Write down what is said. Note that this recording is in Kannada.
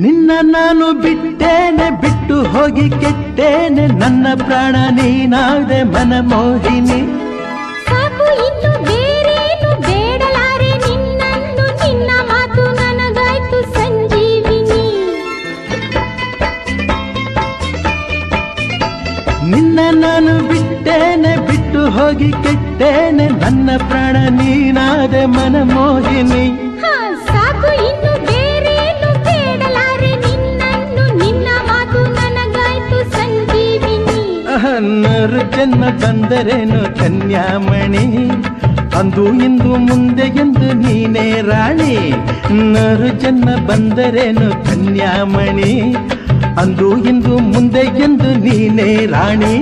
ನಿನ್ನ ನಾನು ಬಿಟ್ಟೇನೆ ಬಿಟ್ಟು ಹೋಗಿ ಕೆಟ್ಟೇನೆ ನನ್ನ ಪ್ರಾಣ ನೀನಾದೆ ಮನಮೋಹಿನಿ ಸಾಕು ಇನ್ನು ಬೇರೇನು ಬೇಡಲಾರೆ ನಿನ್ನನ್ನು ನಿನ್ನ ಮಾತು ನನಗಾಯ್ತು ಸಂಜೀವಿನಿ ನಿನ್ನ ನಾನು ಬಿಟ್ಟೇನೆ ಬಿಟ್ಟು ಹೋಗಿ ಕೆಟ್ಟೇನೆ ನನ್ನ ಪ್ರಾಣ ನೀನಾದೆ ಮನಮೋಹಿನಿ ಸಾಕು ಇನ್ನು ಬೇರೇನು ಬೇಡಲಾರೆ ನಿನ್ನನ್ನು ನಿನ್ನ ಮಾತು ನನಗಾಯ್ತು ಸಂಜೀವಿನಿ ನರು ಜನ್ಮ ಬಂದರೇನು ಕನ್ಯಾಮಣಿ ಅಂದು ಇಂದು ಮುಂದೆ ಎಂದು ನೀನೇ ರಾಣಿ ನರು ಜನ್ಮ ಬಂದರೇನು ಕನ್ಯಾಮಣಿ ಅಂದು ಇಂದು ಮುಂದೆ ಎಂದು ನೀನೇ ರಾಣಿ